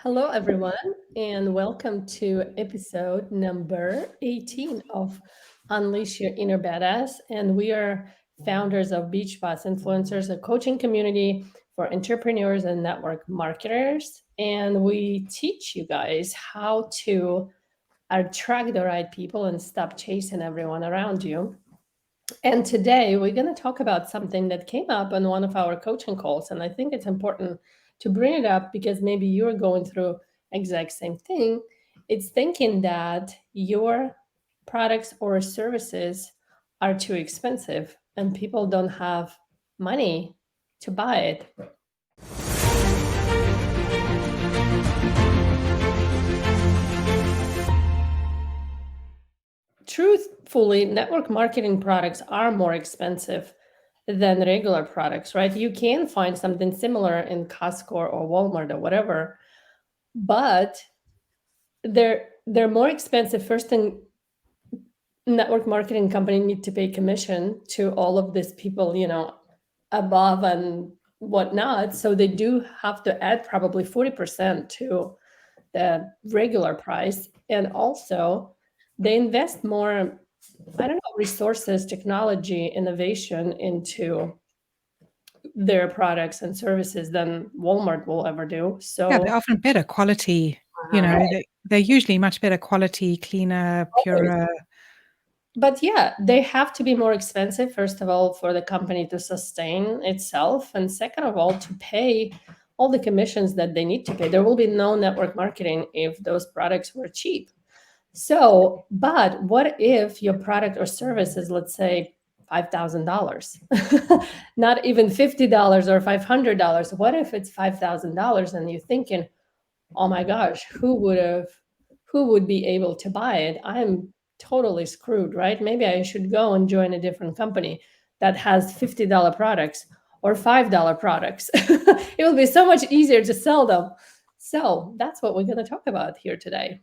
Hello, everyone, and welcome to episode number 18 of Unleash Your Inner Badass. And we are founders of Beach Boss Influencers, a coaching community for entrepreneurs and network marketers. And we teach you guys how to attract the right people and stop chasing everyone around you. And today we're going to talk about something that came up on one of our coaching calls. And I think it's important to bring it up because maybe you're going through exact same thing. It's thinking that your products or services are too expensive and people don't have money to buy it. Truthfully, network marketing products are more expensive than regular products, right? You can find something similar in Costco or Walmart or whatever, but they're more expensive. First thing, network marketing company need to pay commission to all of these people, above and whatnot. So they do have to add probably 40% to the regular price. And also they invest more, I don't know, resources, technology, innovation into their products and services than Walmart will ever do. Yeah, So they're often better quality, they're usually much better quality, cleaner, always. purer. But yeah, they have to be more expensive, first of all, for the company to sustain itself. And second of all, to pay all the commissions that they need to pay. There will be no network marketing if those products were cheap. So, but what if your product or service is, let's say, $5,000, not even $50 or $500? What if it's $5,000 and you're thinking, oh my gosh, who would be able to buy it? I'm totally screwed, right? Maybe I should go and join a different company that has $50 products or $5 products. It will be so much easier to sell them. So that's what we're going to talk about here today.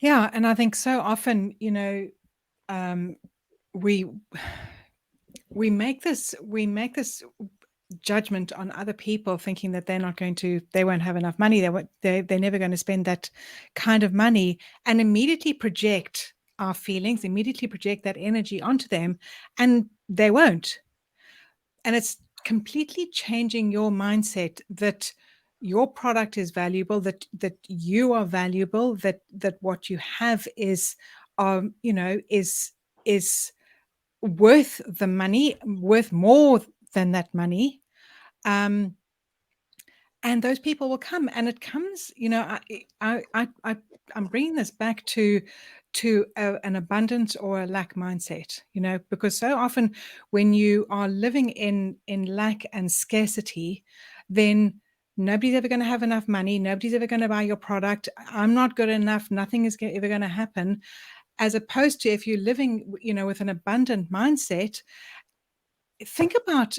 Yeah, and I think so often, um, we we make this judgment on other people, thinking that they won't have enough money, they're never going to spend that kind of money, and immediately project our feelings, immediately project that energy onto them, and they won't. And it's completely changing your mindset that your product is valuable, that you are valuable, that what you have is is worth the money, worth more than that money. And those people will come, and it comes, I'm bringing this back to an abundance or a lack mindset, because so often when you are living in lack and scarcity, then nobody's ever going to have enough money, nobody's ever going to buy your product, I'm not good enough, nothing is ever going to happen. As opposed to, if you're living, with an abundant mindset, think about,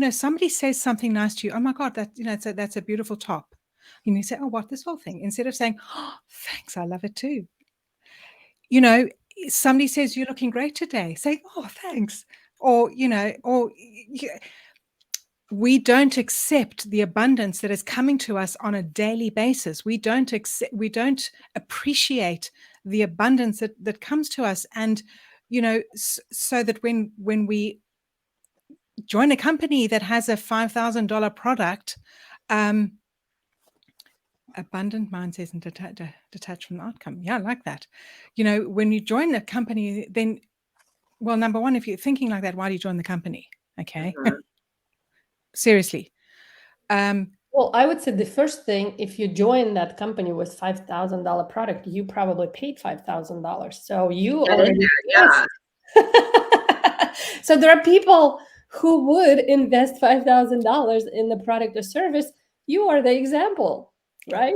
somebody says something nice to you. Oh my God, that's a beautiful top. And you say, oh, what, this whole thing? Instead of saying, oh, thanks, I love it too. Somebody says, you're looking great today. Say, oh, thanks. Or, we don't accept the abundance that is coming to us on a daily basis. We don't appreciate the abundance that comes to us. And, so that when we join a company that has a $5,000 product, abundant mindset and detached from the outcome. Yeah, I like that. When you join a company, then, well, number one, if you're thinking like that, why do you join the company? Okay. Mm-hmm. Seriously. Well, I would say the first thing, if you join that company with $5,000 product, you probably paid $5,000. So you already, yeah. So there are people who would invest $5,000 in the product or service. You are the example, right?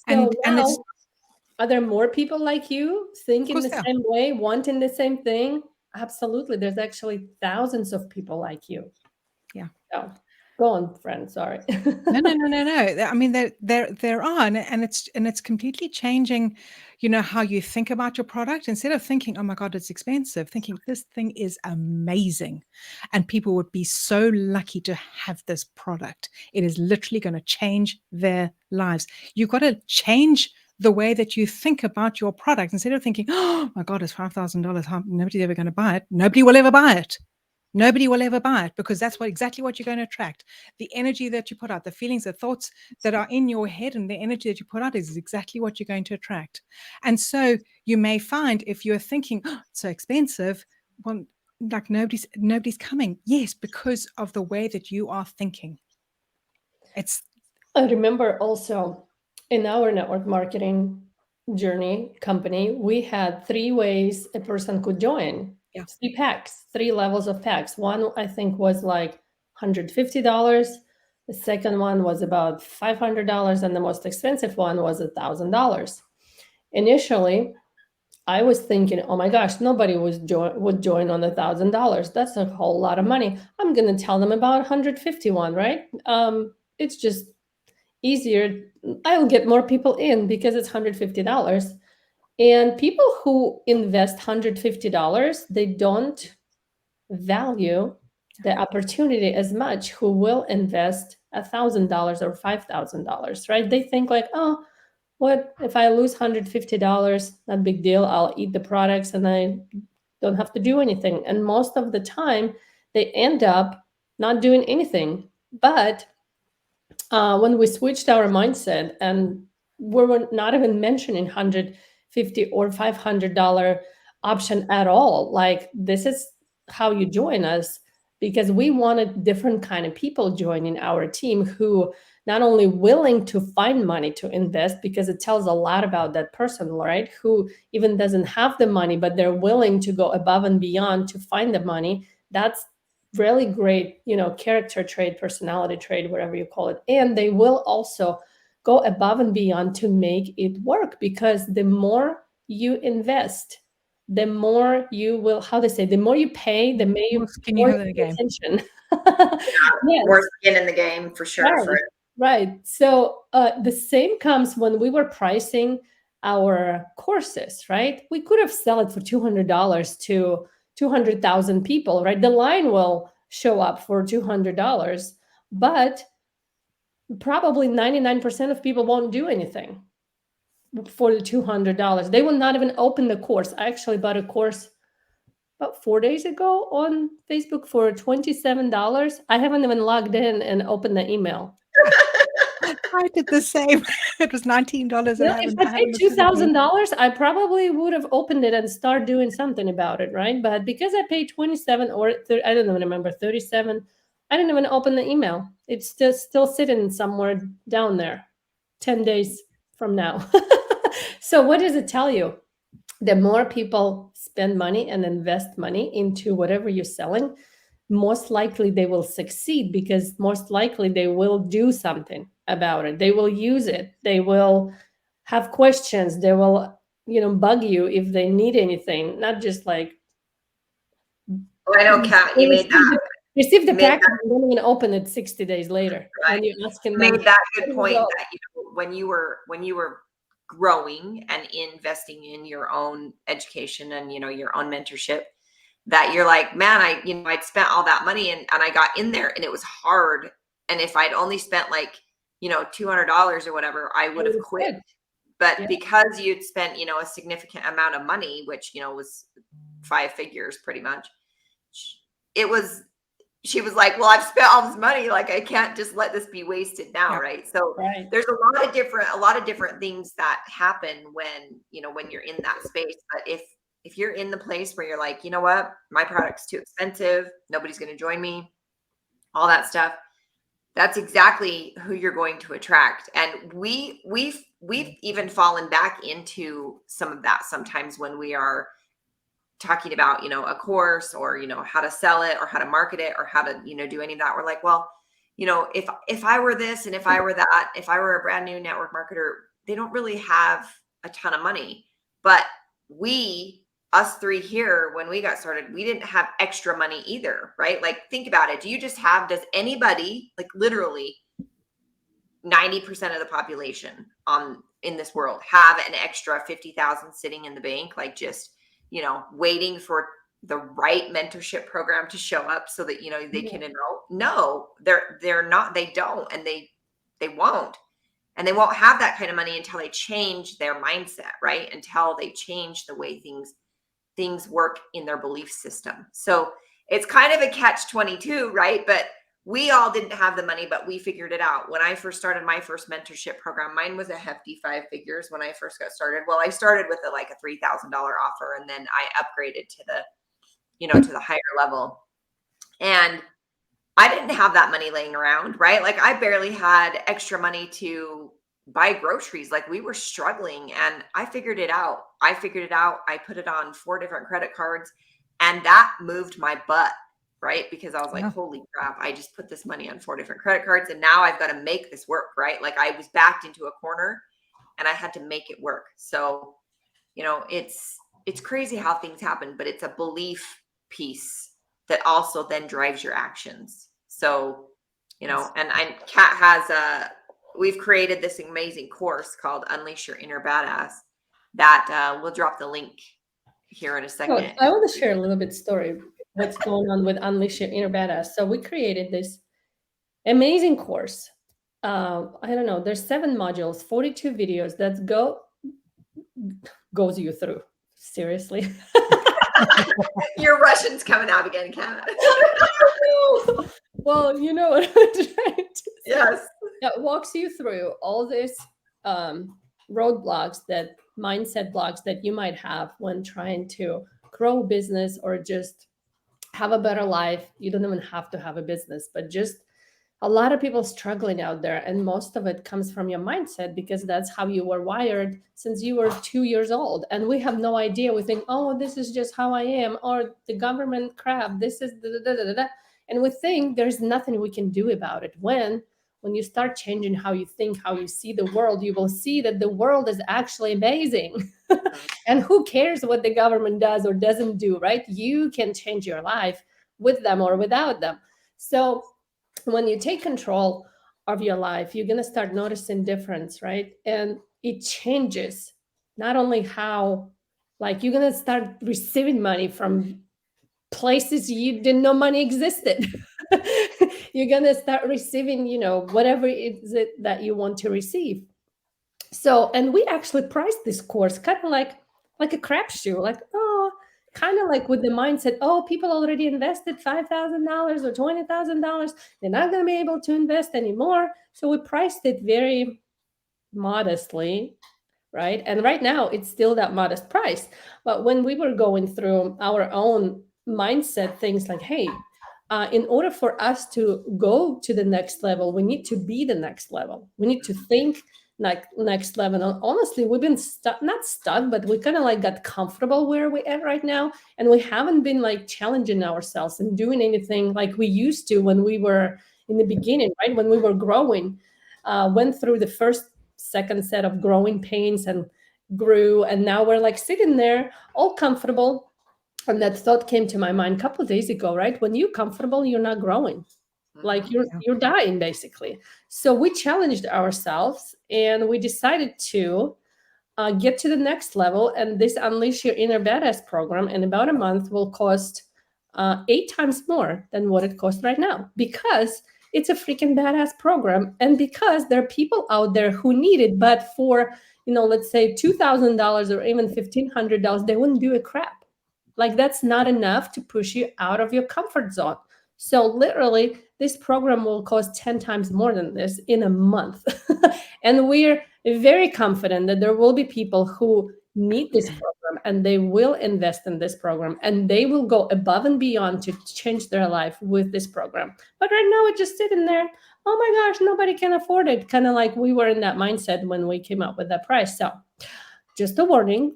So and now, are there more people like you thinking the same way, wanting the same thing? Absolutely. There's actually thousands of people like you. Yeah. So. Go on, friend. Sorry. No, no, no, no, no. I mean, there are, and it's completely changing, how you think about your product. Instead of thinking, "Oh my God, it's expensive," thinking this thing is amazing, and people would be so lucky to have this product. It is literally going to change their lives. You've got to change the way that you think about your product. Instead of thinking, "Oh my God, it's $5,000. Nobody's ever going to buy it." Nobody will ever buy it. Nobody will ever buy it, because that's exactly what you're going to attract. The energy that you put out, the feelings, the thoughts that are in your head, and the energy that you put out is exactly what you're going to attract. And so you may find, if you're thinking, "Oh, it's so expensive," well, like nobody's coming. Yes, because of the way that you are thinking. It's I remember also in our network marketing journey company, we had three ways a person could join. Yeah. Three packs, three levels of packs. One I think was like $150. The second one was about $500, and the most expensive one was $1,000. Initially, I was thinking, oh my gosh, nobody would join on $1,000. That's a whole lot of money. I'm gonna tell them about 151, right? It's just easier. I'll get more people in because it's $150. And people who invest $150, they don't value the opportunity as much who will invest $1,000 or $5,000, right? They think like, oh, what if I lose $150? Not big deal. I'll eat the products and I don't have to do anything. And most of the time, they end up not doing anything. But when we switched our mindset and we were not even mentioning 150 or $500 option at all, like this is how you join us, because we wanted different kind of people joining our team who not only willing to find money to invest, because it tells a lot about that person, right, who even doesn't have the money but they're willing to go above and beyond to find the money. That's really great, character trait, personality trait, whatever you call it. And they will also go above and beyond to make it work, because the more you invest, the more you will, how they say, the more you pay, the more skin you more have in you the pay game. attention. More Yes, skin in the game for sure. right, right. So the same comes when we were pricing our courses, right? We could have sell it for $200 to 200,000 people, right? The line will show up for $200, but probably 99% of people won't do anything for the $200. They will not even open the course. I actually bought a course about 4 days ago on Facebook for $27. I haven't even logged in and opened the email. I did the same. It was $19, and Well, I if haven't I I paid haven't looked at it yet. $2,000, I probably would have opened it and start doing something about it, right? But because I paid 27 or 30, I don't even remember, 37, I didn't even open the email. It's still sitting somewhere down there 10 days from now. So what does it tell you? The more people spend money and invest money into whatever you're selling, most likely they will succeed, because most likely they will do something about it. They will use it. They will have questions. They will, bug you if they need anything, not just like Oh, I know, Kat, you made receive that. the, receive the You made package and then you open it 60 days later right. when you're asking You them, made that where good do we point go? that when you were growing and investing in your own education and your own mentorship, that you're like, man, I'd spent all that money and I got in there and it was hard. And if I'd only spent like, $200 or whatever, I would have quit. Good. But Yeah. because you'd spent, a significant amount of money, which, was 5 figures pretty much, it was, she was like, well, I've spent all this money. Like, I can't just let this be wasted now. Yeah. Right. So Right. there's a lot of different things that happen when, when you're in that space. But if you're in the place where you're like, you know what, my product's too expensive, nobody's going to join me, all that stuff, that's exactly who you're going to attract. And we've even fallen back into some of that sometimes when we are talking about, a course or, how to sell it or how to market it or how to, do any of that. We're like, well, if I were this and if I were that, if I were a brand new network marketer, they don't really have a ton of money, but we us three here, when we got started, we didn't have extra money either, right? Like, think about it. Does anybody, like literally 90% of the population in this world have an extra 50,000 sitting in the bank, like just, waiting for the right mentorship program to show up so that, they can enroll? No, they're not, they don't, and they won't. And they won't have that kind of money until they change their mindset, right? Until they change the way things work in their belief system. So it's kind of a catch-22, right? But we all didn't have the money, but we figured it out. When I first started my first mentorship program, mine was a hefty 5 figures when I first got started. Well, I started with like a $3,000 offer, and then I upgraded to the higher level. And I didn't have that money laying around, right? Like, I barely had extra money to buy groceries. Like, we were struggling, and I figured it out. I put it on 4 different credit cards, and that moved my butt, right? Because I was like, holy crap, I just put this money on 4 different credit cards, and now I've got to make this work, right? Like, I was backed into a corner, and I had to make it work. So, it's crazy how things happen, but it's a belief piece that also then drives your actions. So, and Kat has we've created this amazing course called Unleash Your Inner Badass that we'll drop the link here in a second. I want to share a little bit story what's going on with Unleash Your Inner Badass. So we created this amazing course. I don't know, there's 7 modules, 42 videos that goes you through. Seriously. Your Russian's coming out again, Kat. Well, you know what I'm trying to say. Yes. That walks you through all these roadblocks, that mindset blocks that you might have when trying to grow a business or just have a better life. You don't even have to have a business, but just a lot of people struggling out there, and most of it comes from your mindset, because that's how you were wired since you were 2 years old. And we have no idea. We think, oh, this is just how I am, or the government crap, this is da. And we think there's nothing we can do about it. When you start changing how you think, how you see the world, you will see that the world is actually amazing. And who cares what the government does or doesn't do, right? You can change your life with them or without them. So when you take control of your life, you're going to start noticing difference, right? And it changes not only how, like, you're going to start receiving money from places you didn't know money existed. You're going to start receiving, whatever it is that you want to receive. So, and we actually priced this course kind of like a crapshoot, like, kind of like with the mindset, people already invested $5,000 or $20,000. They're not going to be able to invest anymore. So we priced it very modestly, right? And right now it's still that modest price. But when we were going through our own mindset things, like, hey, in order for us to go to the next level, we need to be the next level. We need to think like next level. And honestly, we've been not stuck, but we kind of like got comfortable where we're at right now. And we haven't been like challenging ourselves and doing anything like we used to when we were in the beginning, right? When we were growing, went through the first, second set of growing pains and grew. And now we're like sitting there all comfortable. And that thought came to my mind a couple of days ago, right? When you're comfortable, you're not growing. Like you're dying, basically. So we challenged ourselves and we decided to get to the next level. And this Unleash Your Inner Badass program in about a month will cost 8 times more than what it costs right now, because it's a freaking badass program. And because there are people out there who need it, but for, let's say $2,000 or even $1,500, they wouldn't do a crap. Like, that's not enough to push you out of your comfort zone. So literally, this program will cost 10 times more than this in a month. And we're very confident that there will be people who need this program and they will invest in this program and they will go above and beyond to change their life with this program. But right now, it's just sitting there. Oh my gosh, nobody can afford it. Kind of like we were in that mindset when we came up with that price. So just a warning.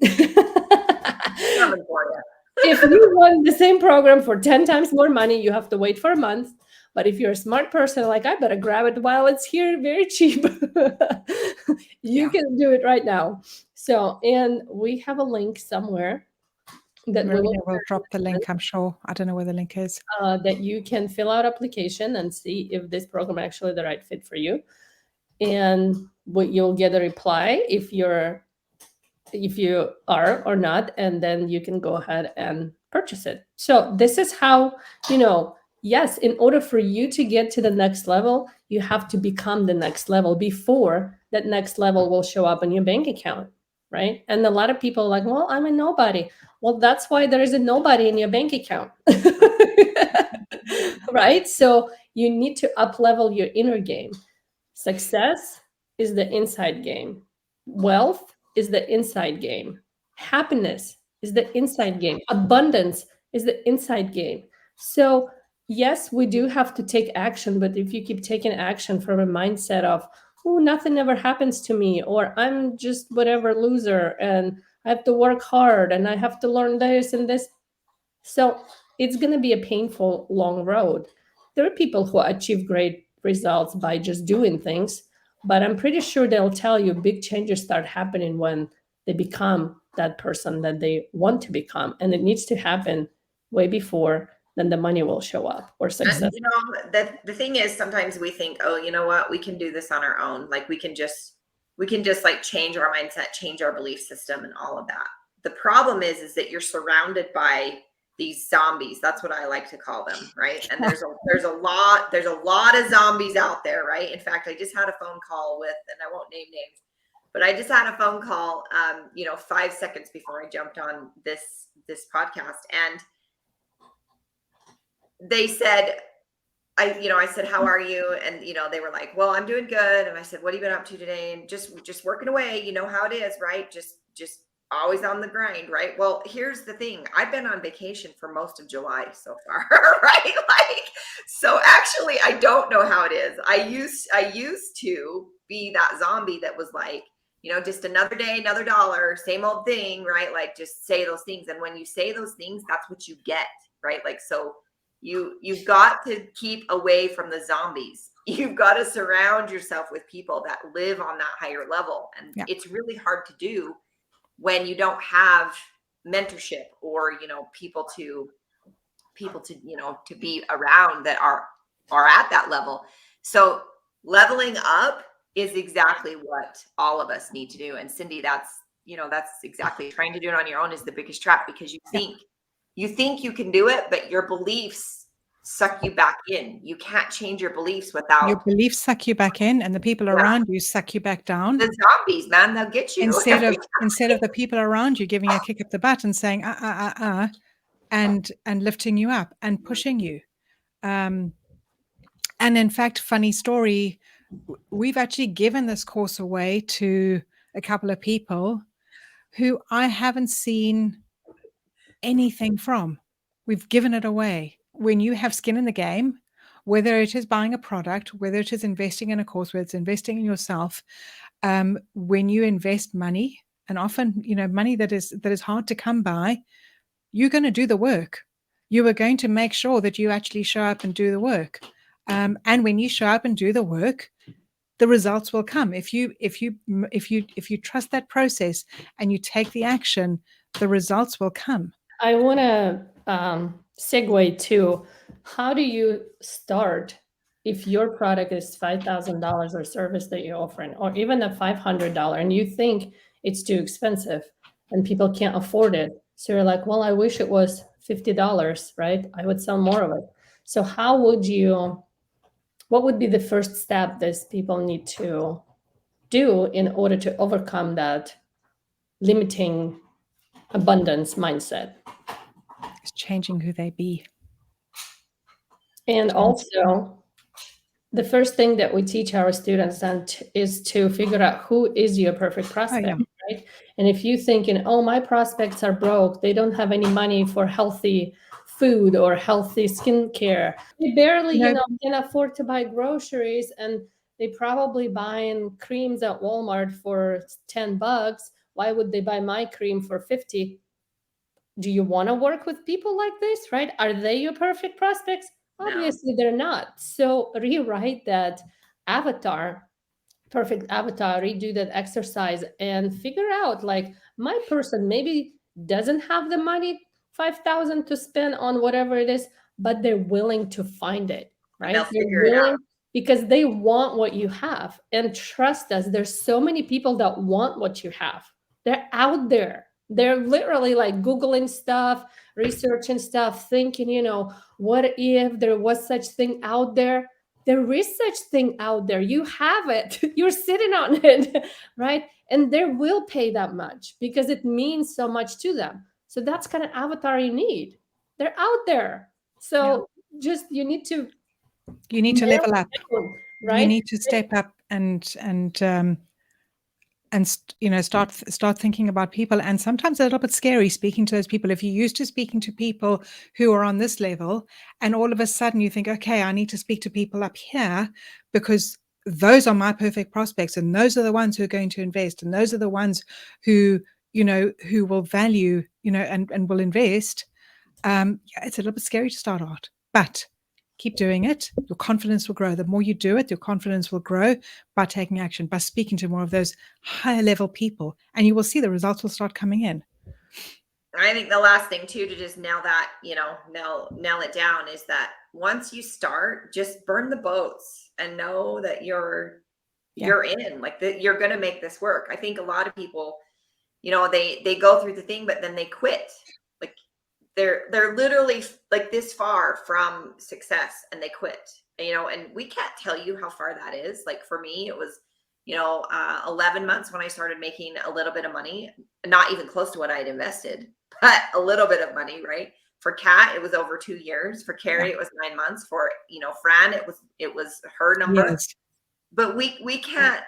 If you want the same program for 10 times more money, you have to wait for a month. But if you're a smart person, like, I better grab it while it's here very cheap, you can do it right now. So, and we have a link somewhere that we will Marina will drop the link, I'm sure. I don't know where the link is. that you can fill out application and see if this program actually the right fit for you. And what you'll get a reply if you are or not, and then you can go ahead and purchase it. So this is how, yes, in order for you to get to the next level, you have to become the next level before that next level will show up in your bank account, right? And a lot of people are like, well, I'm a nobody. Well, that's why there is a nobody in your bank account. Right? So you need to up level your inner game. Success is the inside game. Wealth is the inside game. Happiness is the inside game. Abundance is the inside game. So, yes, we do have to take action, but if you keep taking action from a mindset of, oh, nothing ever happens to me, or I'm just whatever loser and I have to work hard and I have to learn this and this, so it's going to be a painful, long road. There are people who achieve great results by just doing things, but I'm pretty sure they'll tell you big changes start happening when they become that person that they want to become. And it needs to happen way before then the money will show up or success. You know, that the thing is, sometimes we think, oh, you know what, we can do this on our own. Like we can just like change our mindset, change our belief system and all of that. The problem is that you're surrounded by these zombies. That's what I like to call them, right? And there's a lot of zombies out there, right? In fact, I just had a phone call with, and I won't name names, but I just had a phone call 5 seconds before I jumped on this podcast, and they said, I said, how are you? And, they were like, well, I'm doing good. And I said, what have you been up to today? And just working away, you know how it is, right? Just always on the grind, right? Well, here's the thing. I've been on vacation for most of July so far, right? Like, so actually I don't know how it is. I used to be that zombie that was like, just another day, another dollar, same old thing, right? Like just say those things. And when you say those things, that's what you get, right? Like, so you've got to keep away from the zombies. You've got to surround yourself with people that live on that higher level. And it's really hard to do when you don't have mentorship or, people to be around that are at that level. So leveling up is exactly what all of us need to do. And Cindy, that's exactly, trying to do it on your own is the biggest trap, because you think you can do it, but your beliefs suck you back in. You can't change your beliefs without your beliefs suck you back in, and the people around you suck you back down. The zombies, man, they'll get you. Instead of the people around you giving you a kick up the butt and saying and lifting you up and pushing you. And in fact, funny story, we've actually given this course away to a couple of people who I haven't seen anything from. We've given it away. When you have skin in the game, whether it is buying a product, whether it is investing in a course, whether it's investing in yourself, when you invest money, and often, money that is hard to come by, you're going to do the work. You are going to make sure that you actually show up and do the work. And when you show up and do the work, the results will come. If you trust that process and you take the action, the results will come. I want to segue to, how do you start if your product is $5,000 or service that you're offering, or even a $500, and you think it's too expensive and people can't afford it? So you're like, well, I wish it was $50, right? I would sell more of it. So what would be the first step that people need to do in order to overcome that limiting abundance mindset? It's changing who they be. And also, the first thing that we teach our students is to figure out who is your perfect prospect, right? And if you thinking, oh, my prospects are broke, they don't have any money for healthy food or healthy skincare, they barely, can afford to buy groceries, and they probably buying creams at Walmart for $10. Why would they buy my cream for 50? Do you want to work with people like this, right? Are they your perfect prospects? Obviously, they're not. So rewrite that perfect avatar, redo that exercise, and figure out, like, my person maybe doesn't have the money 5,000 to spend on whatever it is, but they're willing to find it, And they'll right? They're figure it out. willing because they want what you have. And trust us, there's so many people that want what you have. They're out there. They're literally like Googling stuff, researching stuff, thinking, what if there was such thing out there? There is such thing out there. You have it. You're sitting on it, right? And they will pay that much because it means so much to them. So that's kind of avatar you need. They're out there. So just you need to level up. down, You right? need to step up and start thinking about people. And sometimes a little bit scary speaking to those people. If you're used to speaking to people who are on this level, and all of a sudden you think, okay, I need to speak to people up here because those are my perfect prospects, and those are the ones who are going to invest, and those are the ones who will value, and will invest. It's a little bit scary to start out, but keep doing it. Your confidence will grow. The more you do it, your confidence will grow by taking action, by speaking to more of those higher level people, and you will see the results will start coming in. I think the last thing too, to just nail it down, is that once you start, just burn the boats and know that you're in, like, that you're going to make this work. I think a lot of people, they go through the thing, but then they quit. Like, they're literally like this far from success and they quit, and we can't tell you how far that is. Like, for me, it was 11 months when I started making a little bit of money, not even close to what I had invested, but a little bit of money, right? For Kat, it was over 2 years. For Carrie, it was 9 months. For Fran, it was her number. Yes. But we can't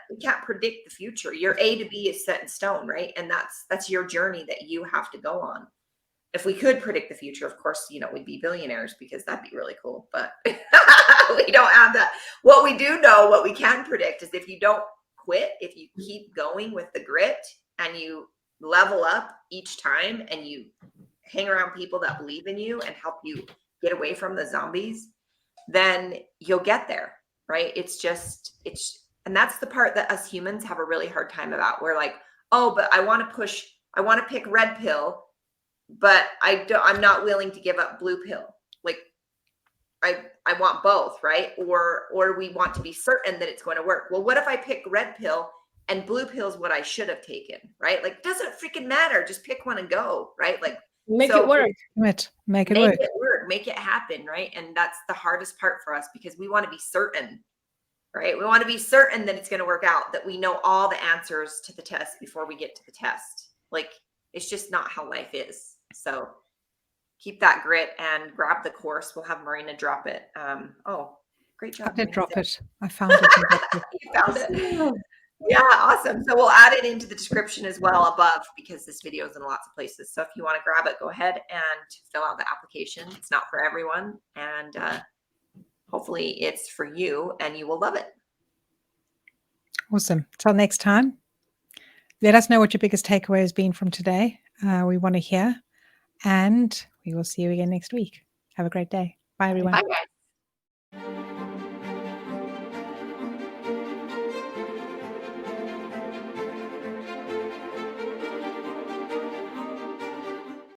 predict the future. Your A to B is set in stone, right? And that's your journey that you have to go on. If we could predict the future, of course, we'd be billionaires, because that'd be really cool. But we don't have that. What we do know, what we can predict, is if you don't quit, if you keep going with the grit and you level up each time and you hang around people that believe in you and help you get away from the zombies, then you'll get there, right? And that's the part that us humans have a really hard time about. We're like, oh, but I want to pick red pill, but I'm not willing to give up blue pill. Like, I want both, right? Or we want to be certain that it's going to work. Well, what if I pick red pill and blue pill is what I should have taken, right? Like, doesn't freaking matter. Just pick one and go, right? Like, Make it work. Make it work. Make it happen, right? And that's the hardest part for us, because we want to be certain, right? We want to be certain that it's going to work out, that we know all the answers to the test before we get to the test. Like, it's just not how life is. So keep that grit and grab the course. We'll have Marina drop it. Great job. I did drop it. I found it. You found it. Yeah, awesome. So we'll add it into the description as well above, because this video is in lots of places. So if you want to grab it, go ahead and fill out the application. It's not for everyone, and hopefully it's for you and you will love it. Awesome. Till next time, let us know what your biggest takeaway has been from today. We want to hear, and we will see you again next week. Have a great day. Bye, everyone. Bye, guys.